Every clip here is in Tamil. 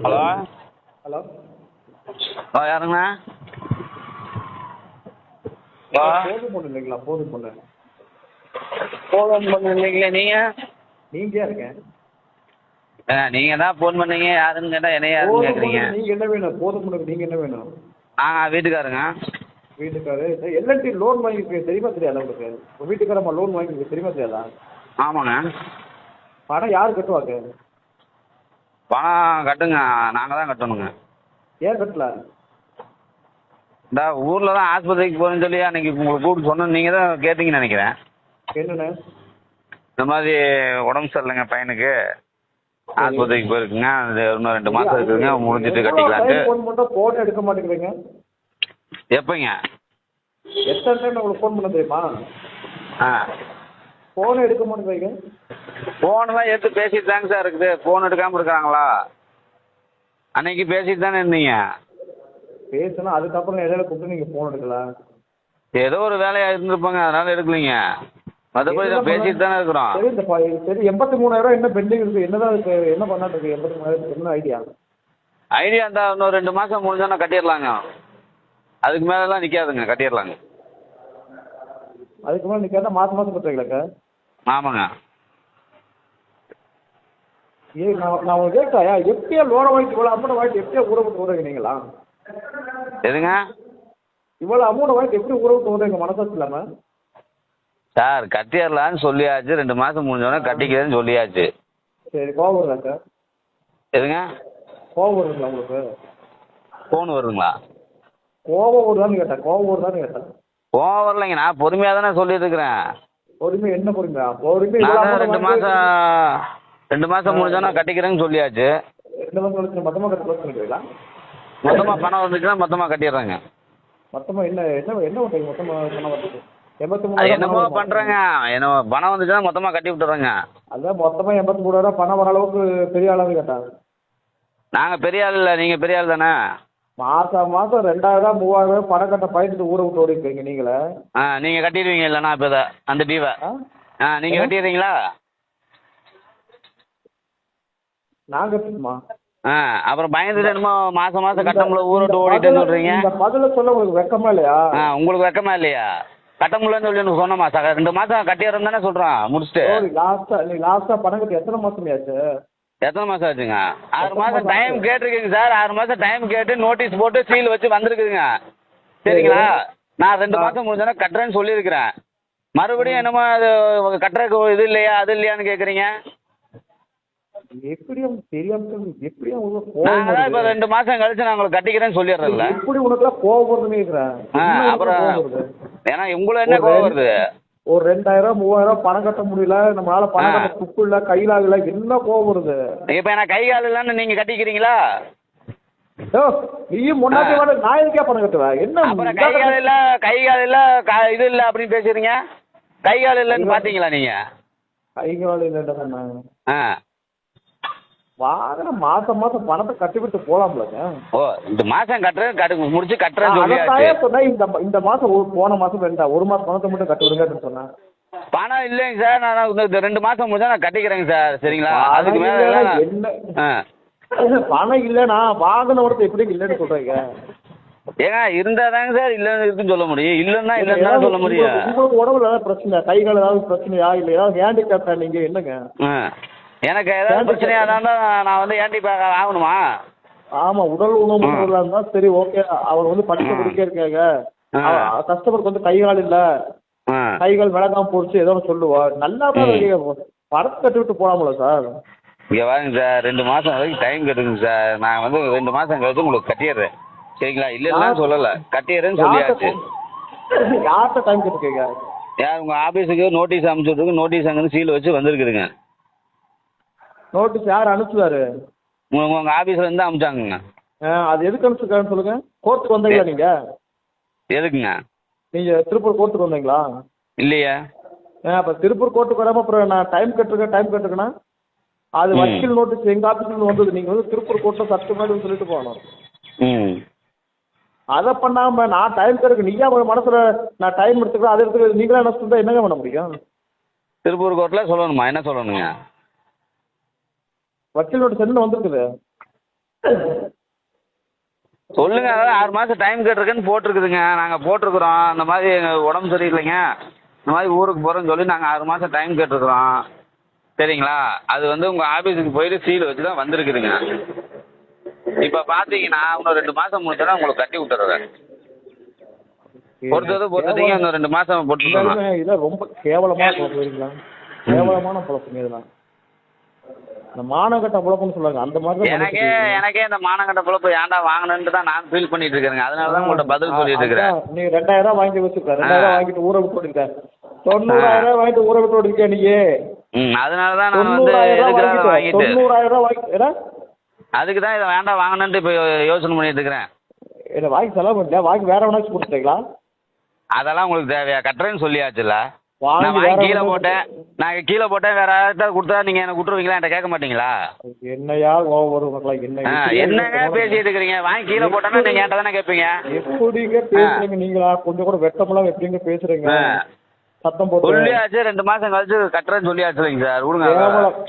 Hello hello யாருங்கண்ணா? ஹலோ போதும் பொண்ணு இல்லைங்களா? போதும் பொண்ணு ஃபோன் பண்ணிருந்தீங்களே நீங்கள்? நீங்கள் இருக்கேன். நீங்கள் தான் ஃபோன் பண்ணீங்க. யாருன்னு கேட்டால் என்ன யாருன்னு போதும் கேட்குறீங்க? பொண்ணுக்கு நீங்கள் என்ன வேணும்? போதும் பொண்ணுக்கு நீங்கள் என்ன வேணும்? வீட்டுக்காரங்க. வீட்டுக்காரு எல்என்டி லோன் வாங்கிருக்கு தெரியுமா தெரியாதா உங்களுக்கு? உங்கள் வீட்டுக்காரம்மா லோன் வாங்கிருக்கு தெரியுமா தெரியாதா? ஆமாங்க. பணம் யார் கட்டுவாங்க? பணம் கட்டுங்க, நாங்கள் தான் கட்டணுங்க. ஏன் கட்டல? இந்த ஊரில் தான் ஆஸ்பத்திரிக்கு போகணுன்னு சொல்லி அன்றைக்கி உங்களுக்கு கூப்பிட்டு சொன்னோம். நீங்கள் தான் கேட்டீங்கன்னு நினைக்கிறேன். என்னண்ணே? இந்த மாதிரி உடம்பு சரியில்லைங்க பையனுக்கு, ஆஸ்பத்திரிக்கு போயிருக்குங்க. அது இன்னும் 2 மாதம் இருக்குதுங்க, முடிஞ்சிட்டு கட்டிக்கலான்ட்டு. ஃபோன் மட்டும் ஃபோன் எடுக்க மாட்டேங்கிறீங்க. எப்போங்க? எத்தனை டைம் உங்களுக்கு ஃபோன் பண்ண தெரியுமா? ஃபோனை எடுக்க மாட்டேங்கிறீங்க. ஃபோனு தான் எடுத்து பேசிட்டு தாங்க சார் இருக்குது. ஃபோன் எடுக்காமல் இருக்கிறாங்களா? அன்னைக்கு பேசிட்டு தானே இருந்தீங்க. பேசணும், அதுக்கப்புறம் இடையில கூப்பிட்டு நீங்கள் ஃபோன் எடுக்கலாம். ஏதோ ஒரு வேலையாக இருந்திருப்பாங்க, அதனால எடுக்கலைங்க. மற்றபடி நான் பேசிட்டு தானே இருக்கிறோம். சரி இந்த சரி 83,000 என்ன பெண்டிங் இருக்குது? என்னதான் இருக்கு? என்ன பண்ணாட்டு இருக்கு? 83,000 என்ன ஐடியா? ஐடியா இருந்தால் இன்னும் 2 மாதம் முடிஞ்சோன்னா கட்டிடலாங்க. அதுக்கு மேலெலாம் நிற்காதுங்க, கட்டிடலாங்க. அதுக்கு மேலே நீங்கள் மாதம் மாதம் கட்டுறீங்களாக்கா? ஆமாங்க. நான் உங்களுக்கு கேட்டாயா எப்படியா லோனை வாங்கிட்டு இவ்வளோ அமௌண்ட் வாங்கிட்டு எப்படியா ஊற விட்டு விடுறீங்க நீங்களா? எதுங்க இவ்வளோ அமௌண்ட் வாங்கிட்டு எப்படி ஊற விட்டு விடுறீங்க மனசாட்சி இல்லாமல்? சார் கட்டிடலான்னு சொல்லியாச்சு, 2 மாதம் முடிஞ்சோடனே கட்டிக்கிறேன்னு சொல்லியாச்சு. சரி கோவம் வருதா சார்? எதுங்க? கோவம் வருதுங்களா உங்களுக்கு? ஃபோன் வருதுங்களா? கோவம் வருதான்னு கேட்டேன். கோவம் வருதான்னு கேட்டேன். ஃபோன் வரலைங்க, நான் பொறுமையாக தானே சொல்லிட்டு இருக்கிறேன். பொறுமை என்ன பொறுமையா? பொறுமை நான் 2 மாதம் முடிஞ்சோன்னா கட்டிக்கிறேன்னு சொல்லியாச்சு. 2 மாதம் கழிச்சு மொத்தமாக கட்ட க்ளோஸ் பண்ணிக்கிறீங்களா? மொத்தமாக பணம் வந்துச்சுன்னா மொத்தமாக கட்டிடுறேங்க. மொத்தமாக என்ன என்ன என்ன பண்ணுறீங்க? மொத்தமாக பணம் வருது அது 83,000 என்னமோ பண்ணுறேங்க. என்ன பணம் வந்துச்சுன்னா மொத்தமாக கட்டி விட்டுறேங்க. அதான் மொத்தமாக 83,000 பணம் வர அளவுக்கு பெரிய ஆளாக கேட்டாங்க. நாங்கள் பெரிய ஆள் இல்லை, நீங்கள் பெரிய ஆள் தானே. மாதம் 2,000 3,000 பணம் கட்ட பயந்துட்டு ஊரை விட்டு ஓடிக்கிறீங்க நீங்களே. நீங்கள் கட்டிடுவீங்க இல்லைண்ணா இப்போ அந்த டீவை? நீங்கள் கட்டிடுறீங்களா? நான் கட்டணுமா? அப்புறம் பயந்துட்டு என்னமோ மாதம் கட்டமுள்ள ஊரை விட்டு ஓடிட்டேன்னு சொல்கிறீங்க. இந்த பதில சொல்ல உங்களுக்கு வெக்கமா இல்லையா? உங்களுக்கு வெக்கமா இல்லையா? கட்டமுல்லன்னு சொல்லி எனக்கு சொன்னோமா சார்? 2 மாதம் கட்டிடுறோம் தானே சொல்கிறோம் முடிச்சுட்டு. லாஸ்ட்டாக பணம் கட்டி எத்தனை மாதம் ஆச்சு? எத்தனை மாதம் ஆச்சுங்க? 6 மாதம் டைம் கேட்டிருக்கீங்க சார். 6 மாதம் டைம் கேட்டு நோட்டீஸ் போட்டு சீல் வச்சு வந்திருக்குதுங்க. சரிங்களா? நான் 2 மாதம் முடிஞ்சோன்னா கட்டுறேன்னு சொல்லியிருக்கிறேன். மறுபடியும் என்னமோ அது கட்டுறதுக்கு இது இல்லையா அது இல்லையான்னு கேட்குறீங்க. எப்படியும் தெரியாம எப்படியும் நாங்கள் தான் இப்போ 2 மாதம் கழிச்சு நான் உங்களுக்கு கட்டிக்கிறேன்னு சொல்லிடுறேன்ல. எப்படி உனக்குலாம் கோவம் வருதுன்னு கேட்குறேன். அப்புறம் ஏன்னா உங்களை என்ன கோவம் வருது? ஒரு 2,000 3,000 பணம் கட்ட முடியல, நம்மளால பணம் கட்ட துப்பு இல்லை, கையில் ஆகல, என்ன கோவம் வருது? இப்போ நான் கை கால் இல்லைன்னு நீங்கள் கட்டிக்கிறீங்களா? நீயும் முன்னாடி வர நான் எதுக்கே பணம் கட்டுவேன்? என்ன அப்புறம் கை கால் இல்லை இது இல்லை அப்படின்னு பேசுறீங்க. கை கால் இல்லைன்னு பார்த்தீங்களா நீங்கள்? கை கால் இல்லைன்னு சொன்னாங்க. வாங்கின மாதம் பணத்தை கட்டிவிட்டு போகலாம்லங்க. ஓ, இந்த மாதம் கட்டுறேன் முடிச்சு கட்டுறேன்னு சொல்லியாச்சு. இந்த மாதம் போன மாதம் ஒரு மாதம் பணத்தை மட்டும் கட்டி விடுங்க அப்படின்னு சொன்னேன். பணம் இல்லைங்க சார். நான் இந்த 2 மாதம் முடிச்சா நான் கட்டிக்கிறேங்க சார். சரிங்களா? அதுக்கு மேலே என்ன பணம் இல்லைண்ணா வாங்கின ஒருத்தர் எப்படி இல்லைன்னு சொல்கிறீங்க? ஏங்க இருந்தால் தாங்க சார் இல்லைன்னு இருக்குன்னு சொல்ல முடியும். இல்லைன்னா இல்லைன்னு சொல்ல முடியும். உங்களுக்கு உடம்புல ஏதாவது பிரச்சனை, கை கால் ஏதாவது பிரச்சனையா இல்லை ஏதாவது ஹேண்டிகேப்டா நீங்கள்? என்னங்க எனக்கு ஏதாவது பிரச்சனையாக இருந்தால் நான் வந்து ஹேண்டிகேப் ஆகணுமா? ஆமாம், உடல் ஊனமுற்றவர்களாக இருந்தால் சரி ஓகே. அவர் வந்து படிக்க இருக்காங்க, கஸ்டமருக்கு வந்து கை கால் இல்லை, கைகள் விளக்காம போச்சு ஏதோ சொல்லுவார். நல்லா தான் பணத்தை கட்டி விட்டு போகலாம்ல சார்? இங்கே வாங்க சார், 2 மாதம் வரைக்கும் டைம் கேட்டுங்க சார். நான் வந்து 2 மாதம் கழிச்சு உங்களுக்கு கட்டிடுறேன். சரிங்களா? இல்லைன்னா சொல்லலை, கட்டிடுறேன்னு சொல்லியாச்சு. யார்கிட்ட டைம் கேட்டுருக்கீங்க? யார் உங்கள் ஆஃபீஸுக்கு நோட்டீஸ் அனுப்பிச்சுட்ருக்கு. நோட்டீஸ் அங்கேருந்து சீல் வச்சு வந்திருக்குதுங்க. நோட்டீஸ் யார் அனுப்பிச்சுவாரு? உங்கள் ஆஃபீஸில் அனுப்பிச்சாங்கங்க. அது எதுக்கு அனுப்பிச்சுருக்காருன்னு சொல்லுங்க. கோர்ட்டுக்கு வந்தீங்களா நீங்கள்? எதுக்குங்க? நீங்கள் திருப்பூர் கோர்ட்டுக்கு வந்தீங்களா? இல்லையா. அப்போ திருப்பூர் கோர்ட்டுக்கு வராமல் அப்புறம் நான் டைம் கேட்டிருக்கேன்னா அது வக்கீல் நோட்டீஸ் எங்கள் ஆஃபீஸில் வந்தது. நீங்கள் வந்து திருப்பூர் கோர்ட்டில் சட்ட மாதிரி சொல்லிட்டு போகணும். அதை பண்ணாமல் நான் டைம் கேட்க நீயா மனசில் நான் டைம் எடுத்துக்கிறேன், அதை எடுத்துக்க நீங்களா என்ன சொல்லிட்டா என்னங்க பண்ண முடியும்? திருப்பூர் கோர்ட்டில் சொல்லணுமா? என்ன சொல்லணுங்க? வக்கீல் நோட்டீஸ் என்ன வந்திருக்குது? சொல்லுங்க, அதாவது 6 மாதம் டைம் கேட்டிருக்கேன்னு போட்டிருக்குதுங்க. நாங்கள் போட்டிருக்குறோம். இந்த மாதிரி எங்கள் உடம்பு சரியில்லைங்க, இந்த மாதிரி ஊருக்கு போகிறோன்னு சொல்லி நாங்கள் 6 மாதம் டைம் கேட்டிருக்குறோம். சரிங்களா? அது வந்து உங்கள் ஆஃபீஸுக்கு போயிட்டு சீல் வச்சு தான் வந்திருக்குதுங்க. இப்போ பார்த்தீங்கன்னா இன்னும் 2 மாதம் முடிச்சோன்னா உங்களுக்கு கட்டி விட்டுறேன். பொறுத்தீங்க இன்னும் 2 மாதம் போட்டுருக்கோங்க. இதெல்லாம் ரொம்ப கேவலமான குழப்பம், கேவலமான குழப்பம் இதெல்லாம். இந்த மானகட்ட குழப்பம்னு சொல்லுவாங்க அந்த மாதிரி. எனக்கே இந்த மானகட்ட குழப்பம் ஏன்டா வாங்கணுன்ட்டு தான் நான் ஃபீல் பண்ணிட்டு இருக்கிறேங்க. அதனால தான் உங்கள்கிட்ட பதில் சொல்லிட்டு இருக்கிறேன். நீ 2000 வாங்கி வச்சுக்க, 2000 வாங்கிட்டு ஊரை விட்டு ஓடிக்க, 90000 வாங்கிட்டு ஊரை விட்டு ஓடிக்க நீ. அதனால தான் நான் வந்து வாங்கிட்டு 90000 வாங்கி அதுக்கு தான் இதை வேண்டாம் வாங்கணுன்ட்டு இப்போ யோசனை பண்ணிட்டு இருக்கிறேன். என்ன வாங்கி செலவு பண்ணல, வாங்கி வேற வேணாச்சும் கொடுத்துட்டீங்களா? அதெல்லாம் உங்களுக்கு தேவையா? கட்டுறேன்னு சொல்லியாச்சுல்ல. நான் வாங்கி வாங்கி கீழே போட்டேன், நான் கீழே போட்டேன், வேற யார்கிட்ட கொடுத்தா நீங்க எனக்கு விட்டுருவீங்களா? என்கிட்ட கேட்க மாட்டீங்களா? என்னையா ஒரு என்னங்க பேசிட்டு இருக்கிறீங்க? வாங்கி கீழே போட்டேன்னா நீங்க என்கிட்ட தானே கேட்பீங்க. எப்படிங்க பேசுறீங்க நீங்களா? கொஞ்சம் கூட வெட்டமெல்லாம் எப்படிங்க பேசுறீங்க? சத்தம் போட்டு சொல்லியாச்சு, 2 மாசம் கழிச்சு கட்டுறேன்னு சொல்லியாச்சு இல்லைங்க சார். விடுங்க.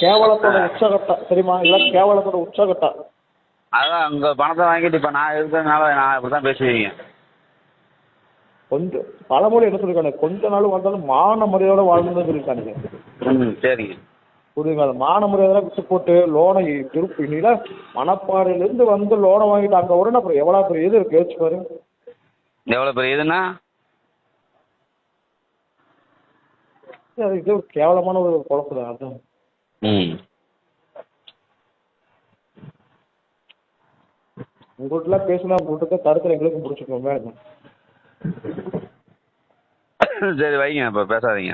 கேவலத்தோட உச்சகட்டம் தெரியுமா? இதெல்லாம் கேவலத்தோட உச்சகட்டம். அதான் உங்க பணத்தை வாங்கிட்டு இப்ப நான் இருக்கிறதுனால நான் இப்படிதான் பேசுவீங்க. கொஞ்சம் பழமொழி என்ன சொல்லிருக்காங்க, கொஞ்ச நாள் வந்தாலும் மான மரியாதையோட வாழணும்னு சொல்லியிருக்கானுங்க. சரிங்க. புரியுதுங்க. அது மான மரியாதை விட்டு போட்டு லோனை திருப்பி நீல மணப்பாறையிலேருந்து வந்து லோனை வாங்கிட்டு அங்கே வரணும். அப்புறம் எவ்வளோ பெரிய இது இருக்கு யோசிச்சு பாரு. எவ்வளோ பெரிய இதுன்னா இது ஒரு கேவலமான ஒரு குழப்பம் தான். அதுதான் உங்கள்கிட்டலாம் பேசினா உங்கள்கிட்ட கருத்தில் எங்களுக்கும் பிடிச்சிக்கோங்க. சரி வைங்க, இப்போ பேசாதீங்க.